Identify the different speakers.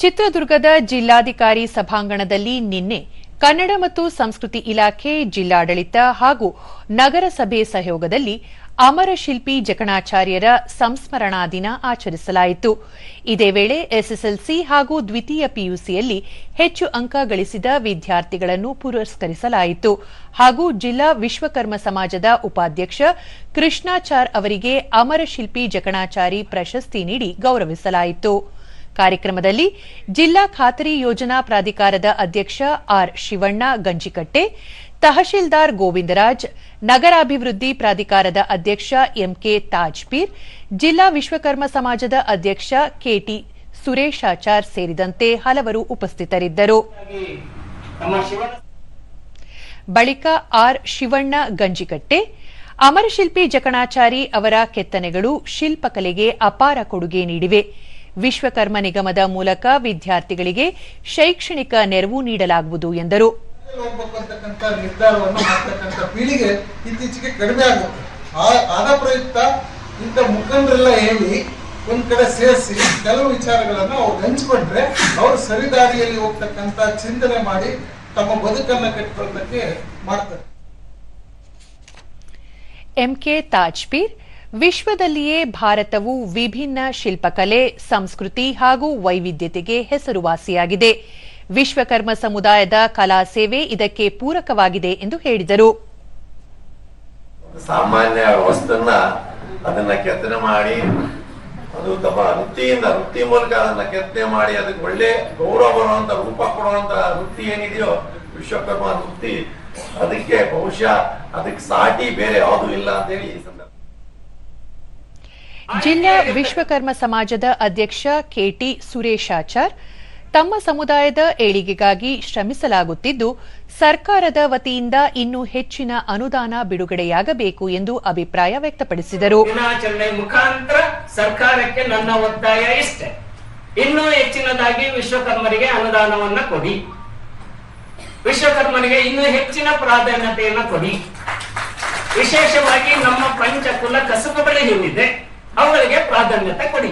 Speaker 1: ಚಿತ್ರದುರ್ಗದ ಜಿಲ್ಲಾಧಿಕಾರಿ ಸಭಾಂಗಣದಲ್ಲಿ ನಿನ್ನೆ ಕನ್ನಡ ಮತ್ತು ಸಂಸ್ಕೃತಿ ಇಲಾಖೆ, ಜಿಲ್ಲಾಡಳಿತ ಹಾಗೂ ನಗರಸಭೆ ಸಹಯೋಗದಲ್ಲಿ ಅಮರಶಿಲ್ಪಿ ಜಕಣಾಚಾರ್ಯರ ಸಂಸ್ಮರಣಾ ದಿನ ಆಚರಿಸಲಾಯಿತು. ಇದೇ ವೇಳೆ ಎಸ್ಎಸ್ಎಲ್ಸಿ ಹಾಗೂ ದ್ವಿತೀಯ ಪಿಯುಸಿಯಲ್ಲಿ ಹೆಚ್ಚು ಅಂಕ ಗಳಿಸಿದ ವಿದ್ಯಾರ್ಥಿಗಳನ್ನು ಪುರಸ್ಕರಿಸಲಾಯಿತು ಹಾಗೂ ಜಿಲ್ಲಾ ವಿಶ್ವಕರ್ಮ ಸಮಾಜದ ಉಪಾಧ್ಯಕ್ಷ ಕೃಷ್ಣಾಚಾರ್ ಅವರಿಗೆ ಅಮರಶಿಲ್ಪಿ ಜಕಣಾಚಾರಿ ಪ್ರಶಸ್ತಿ ನೀಡಿ ಗೌರವಿಸಲಾಯಿತು. ಕಾರ್ಯಕ್ರಮದಲ್ಲಿ ಜಿಲ್ಲಾ ಖಾತರಿ ಯೋಜನಾ ಪ್ರಾಧಿಕಾರದ ಅಧ್ಯಕ್ಷ ಆರ್ ಶಿವಣ್ಣ ಗಂಜಿಕಟ್ಟೆ, ತಹಶೀಲ್ದಾರ್ ಗೋವಿಂದರಾಜ್, ನಗರಾಭಿವೃದ್ಧಿ ಪ್ರಾಧಿಕಾರದ ಅಧ್ಯಕ್ಷ ಎಂಕೆ ತಾಜ್ಪೀರ್, ಜಿಲ್ಲಾ ವಿಶ್ವಕರ್ಮ ಸಮಾಜದ ಅಧ್ಯಕ್ಷ ಕೆಟಿ ಸುರೇಶಾಚಾರ್ ಸೇರಿದಂತೆ ಹಲವರು ಉಪಸ್ಥಿತರಿದ್ದರು. ಬಳಿಕ ಆರ್ ಶಿವಣ್ಣ ಗಂಜಿಕಟ್ಟೆ, ಅಮರಶಿಲ್ಪಿ ಜಕಣಾಚಾರಿ ಅವರ ಕೆತ್ತನೆಗಳು ಶಿಲ್ಪಕಲೆಗೆ ಅಪಾರ ಕೊಡುಗೆ ನೀಡಿವೆ. ವಿಶ್ವಕರ್ಮ ನಿಗಮದ ಮೂಲಕ ವಿದ್ಯಾರ್ಥಿಗಳಿಗೆ ಶೈಕ್ಷಣಿಕ ನೆರವು ನೀಡಲಾಗುವುದು ಎಂದರು.
Speaker 2: ನಿರ್ಧಾರವನ್ನು ಮಾಡತಕ್ಕಂಥ ಪೀಳಿಗೆ ಇತ್ತೀಚೆಗೆ ಕಡಿಮೆ ಆಗುತ್ತೆ. ಆದ ಪ್ರಯುಕ್ತ ಇಂಥ ಮುಖಂಡರೆಲ್ಲ ಹೇಳಿ ಒಂದ್ ಕಡೆ ಸೇರಿಸಿ ಕೆಲವು ವಿಚಾರಗಳನ್ನು ಅವ್ರು ಹಂಚಿಕೊಂಡ್ರೆ ಅವರು ಸರಿದಾರಿಯಲ್ಲಿ ಹೋಗ್ತಕ್ಕಂಥ ಚಿಂತನೆ ಮಾಡಿ ತಮ್ಮ ಬದುಕನ್ನು ಕಟ್ಟಿಕೊಳ್ಳಕ್ಕೆ ಮಾಡ್ತಾರೆ.
Speaker 1: ಎಂಕೆ ತಾಜ್ಪೀರ್, ವಿಶ್ವದಲ್ಲಿಯೇ ಭಾರತವು ವಿಭಿನ್ನ ಶಿಲ್ಪಕಲೆ, ಸಂಸ್ಕೃತಿ ಹಾಗೂ ವೈವಿಧ್ಯತೆಗೆ ಹೆಸರುವಾಸಿಯಾಗಿದೆ. ವಿಶ್ವಕರ್ಮ ಸಮುದಾಯದ ಕಲಾ ಸೇವೆ ಇದಕ್ಕೆ ಪೂರಕವಾಗಿದೆ ಎಂದು ಹೇಳಿದರು.
Speaker 3: ಸಾಮಾನ್ಯ ವಸ್ತುವನ್ನ ಅದನ್ನ ಕೆತ್ತನೆ ಮಾಡಿ ಅದು ತಮ್ಮ ವೃತ್ತಿ ಮೂಲಕ ಅದನ್ನ ಕೆತ್ತನೆ ಮಾಡಿ ಅದಕ್ಕೆ ಒಳ್ಳೆ ಗೌರವ ಬರುವಂತ ರೂಪ ಕೊಡುವಂತ ವೃತ್ತಿ ಏನಿದೆಯೋ ವಿಶ್ವಕರ್ಮ ವೃತ್ತಿ, ಅದಕ್ಕೆ ಬಹುಶಃ ಅದಕ್ಕೆ ಸಾಟಿ ಬೇರೆ ಯಾವುದೂ ಇಲ್ಲ ಅಂತ ಹೇಳಿ
Speaker 1: ಜಿಲ್ಲಾ ವಿಶ್ವಕರ್ಮ ಸಮಾಜದ ಅಧ್ಯಕ್ಷ ಕೆಟಿ ಸುರೇಶಾಚಾರ್, ತಮ್ಮ ಸಮುದಾಯದ ಏಳಿಗೆಗಾಗಿ ಶ್ರಮಿಸಲಾಗುತ್ತಿದ್ದು ಸರ್ಕಾರದ ವತಿಯಿಂದ ಇನ್ನೂ ಹೆಚ್ಚಿನ ಅನುದಾನ ಬಿಡುಗಡೆಯಾಗಬೇಕು ಎಂದು ಅಭಿಪ್ರಾಯ ವ್ಯಕ್ತಪಡಿಸಿದರು.
Speaker 4: ದಿನಾಚರಣೆ ಮುಖಾಂತರ ಸರ್ಕಾರಕ್ಕೆ ನನ್ನ ಒತ್ತಾಯ ಇಷ್ಟೇ, ಇನ್ನೂ ಹೆಚ್ಚಿನದಾಗಿ ವಿಶ್ವಕರ್ಮರಿಗೆ ಅನುದಾನವನ್ನ ಕೊಡಿ, ವಿಶ್ವಕರ್ಮರಿಗೆ ಇನ್ನೂ ಹೆಚ್ಚಿನ ಪ್ರಾಧಾನ್ಯತೆಯನ್ನು ಕೊಡಿ. ವಿಶೇಷವಾಗಿ ನಮ್ಮ ಪಂಚಕುಲ ಕಸುಬುಗಳು ಏನಿದೆ ಅವುಗಳಿಗೆ ಪ್ರಾಧಾನ್ಯತೆ ಕೊಡಿ.